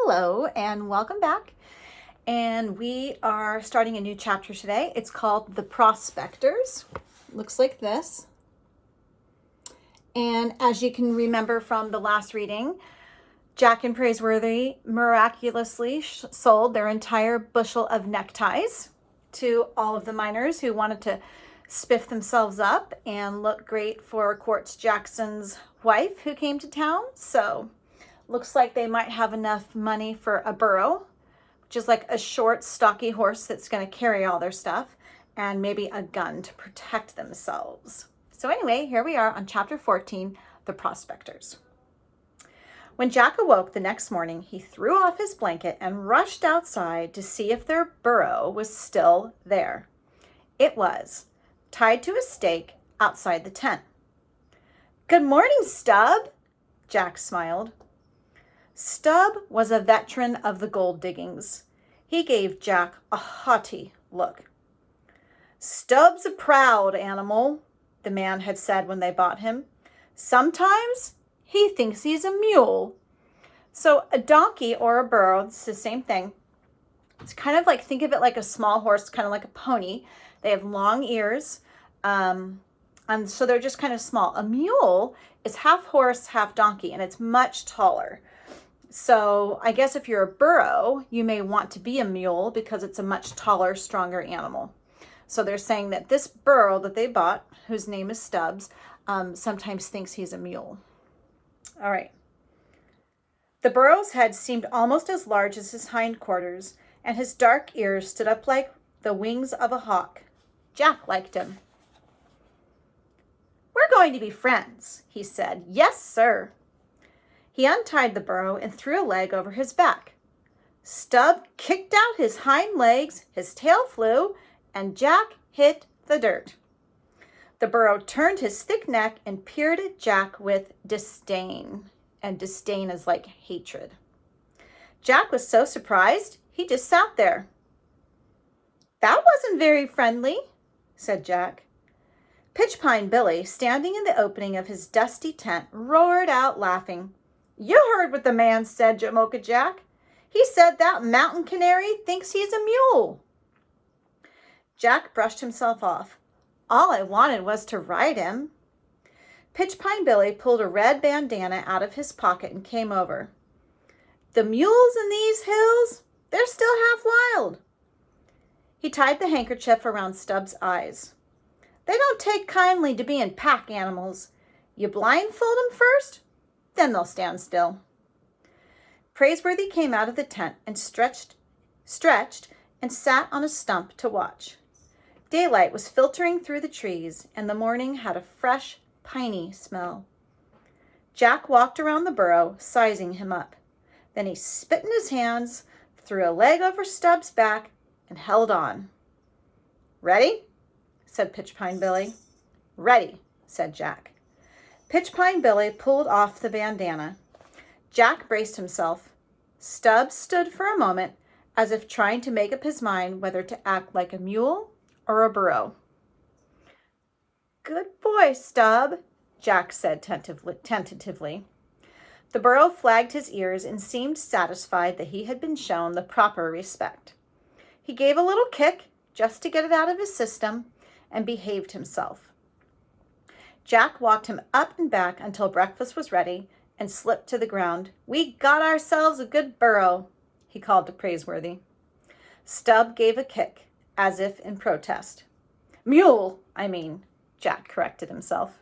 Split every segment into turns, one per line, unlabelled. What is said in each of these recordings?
Hello and welcome back. And we are starting a new chapter today. It's called The Prospectors. Looks like this. And as you can remember from the last reading, Jack and Praiseworthy miraculously sold their entire bushel of neckties to all of the miners who wanted to spiff themselves up and look great for Quartz Jackson's wife who came to town. So looks like they might have enough money for a burro, which is like a short, stocky horse that's going to carry all their stuff, and maybe a gun to protect themselves. So anyway, here we are on chapter 14, The Prospectors. When Jack awoke the next morning, he threw off his blanket and rushed outside to see if their burro was still there. It was, tied to a stake outside the tent. "Good morning, Stub," Jack smiled. Stub was a veteran of the gold diggings. He gave Jack a haughty look. "Stub's a proud animal," the man had said when they bought him. "Sometimes he thinks he's a mule." So a donkey or a burro, it's the same thing. It's kind of like, think of it like a small horse, kind of like a pony. They have long ears, and so they're just kind of small. A mule is half horse, half donkey, and it's much taller. So I guess if you're a burro, you may want to be a mule because it's a much taller, stronger animal. So they're saying that this burro that they bought, whose name is Stubbs, sometimes thinks he's a mule. All right. The burro's head seemed almost as large as his hindquarters, and his dark ears stood up like the wings of a hawk. Jack liked him. "We're going to be friends," he said. "Yes, sir." He untied the burro and threw a leg over his back. Stub kicked out his hind legs, his tail flew, and Jack hit the dirt. The burro turned his thick neck and peered at Jack with disdain. And disdain is like hatred. Jack was so surprised, he just sat there. "That wasn't very friendly," said Jack. Pitchpine Billy, standing in the opening of his dusty tent, roared out laughing. "You heard what the man said, Jamocha Jack. He said that mountain canary thinks he's a mule." Jack brushed himself off. "All I wanted was to ride him." Pitchpine Billy pulled a red bandana out of his pocket and came over. "The mules in these hills, they're still half wild." He tied the handkerchief around Stubbs' eyes. "They don't take kindly to being pack animals. You blindfold them first, then they'll stand still." Praiseworthy came out of the tent and stretched and sat on a stump to watch. Daylight was filtering through the trees, and the morning had a fresh, piney smell. Jack walked around the burro, sizing him up. Then he spit in his hands, threw a leg over Stubbs' back, and held on. "Ready?" said Pitchpine Billy. "Ready," said Jack. Pitchpine Billy pulled off the bandana. Jack braced himself. Stubbs stood for a moment, as if trying to make up his mind whether to act like a mule or a burro. "Good boy, Stub," Jack said tentatively. The burro flagged his ears and seemed satisfied that he had been shown the proper respect. He gave a little kick, just to get it out of his system, and behaved himself. Jack walked him up and back until breakfast was ready and slipped to the ground. "We got ourselves a good burro," he called to Praiseworthy. Stub gave a kick, as if in protest. "Mule, I mean," Jack corrected himself.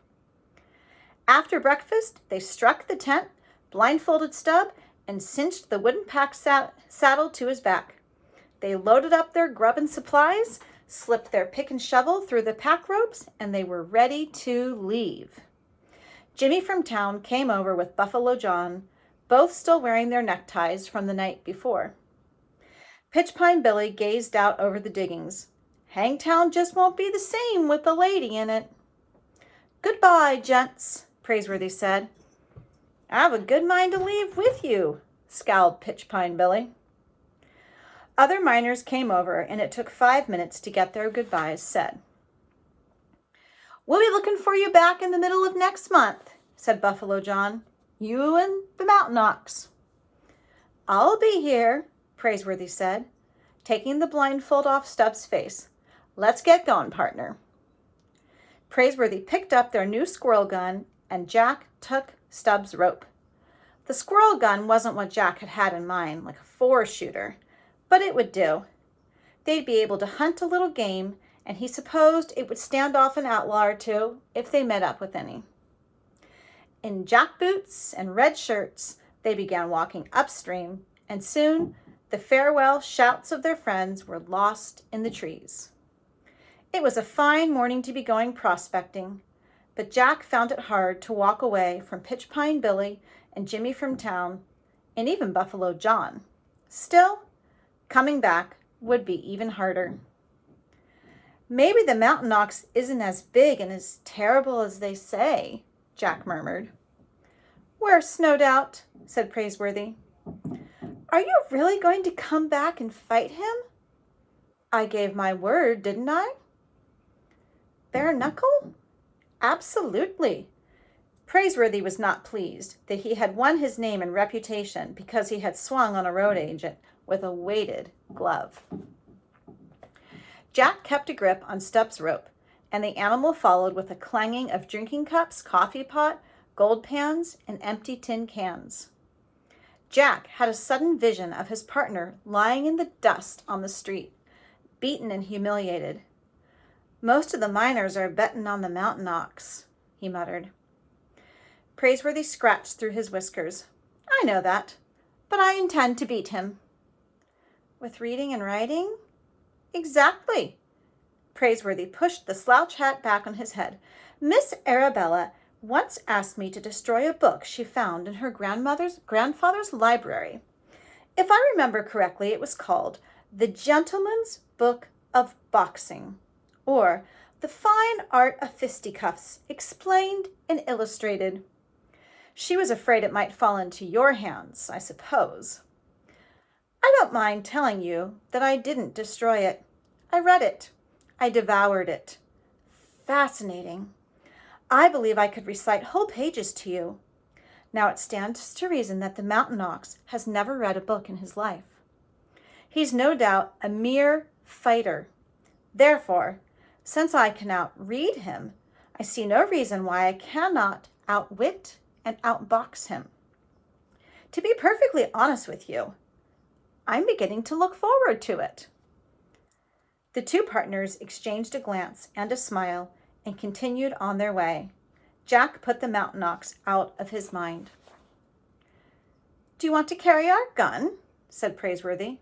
After breakfast, they struck the tent, blindfolded Stub, and cinched the wooden pack saddle to his back. They loaded up their grub and supplies, slipped their pick and shovel through the pack ropes, and they were ready to leave. Jimmy from town came over with Buffalo John, both still wearing their neckties from the night before. Pitchpine Billy gazed out over the diggings. "Hangtown just won't be the same with a lady in it." "Goodbye, gents," Praiseworthy said. "I've a good mind to leave with you," scowled Pitchpine Billy. Other miners came over, and it took 5 minutes to get their goodbyes said. "We'll be looking for you back in the middle of next month," said Buffalo John. "You and the Mountain Ox." I'll be here, Praiseworthy said, taking the blindfold off Stubbs' face. Let's get going, partner. Praiseworthy picked up their new squirrel gun, and Jack took Stubbs' rope. The squirrel gun wasn't what Jack had in mind, like a 4-shooter, but it would do. They'd be able to hunt a little game, and he supposed it would stand off an outlaw or two if they met up with any. In jack boots and red shirts, they began walking upstream, and soon the farewell shouts of their friends were lost in the trees. It was a fine morning to be going prospecting, but Jack found it hard to walk away from Pitch Pine Billy and Jimmy from town, and even Buffalo John. Still, coming back would be even harder. Maybe the mountain ox isn't as big and as terrible as they say, Jack murmured. Worse, no doubt, said Praiseworthy. Are you really going to come back and fight him? I gave my word, didn't I? Bare knuckle? Absolutely. Praiseworthy was not pleased that he had won his name and reputation because he had swung on a road agent with a weighted glove. Jack kept a grip on Stubbs' rope, and the animal followed with a clanging of drinking cups, coffee pot, gold pans, and empty tin cans. Jack had a sudden vision of his partner lying in the dust on the street, beaten and humiliated. Most of the miners are betting on the mountain ox, he muttered. Praiseworthy scratched through his whiskers. I know that, but I intend to beat him. With reading and writing? Exactly. Praiseworthy pushed the slouch hat back on his head. Miss Arabella once asked me to destroy a book she found in her grandfather's library. If I remember correctly, it was called The Gentleman's Book of Boxing, or The Fine Art of Fisticuffs, Explained and Illustrated. She was afraid it might fall into your hands, I suppose. I don't mind telling you that I didn't destroy it. I read it. I devoured it. Fascinating. I believe I could recite whole pages to you. Now it stands to reason that the mountain ox has never read a book in his life. He's no doubt a mere fighter. Therefore, since I can outread him, I see no reason why I cannot outwit and outbox him. To be perfectly honest with you, I'm beginning to look forward to it. The two partners exchanged a glance and a smile and continued on their way. Jack put the mountain ox out of his mind. Do you want to carry our gun? Said Praiseworthy.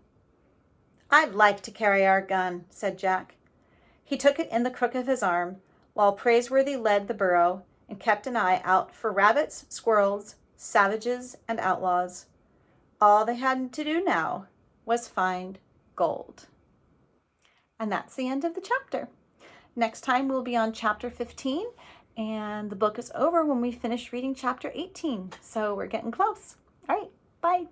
I'd like to carry our gun, said Jack. He took it in the crook of his arm, while Praiseworthy led the burro and kept an eye out for rabbits, squirrels, savages, and outlaws. All they had to do now was find gold. And that's the end of the chapter. Next time we'll be on chapter 15, and the book is over when we finish reading chapter 18. So we're getting close. All right, bye.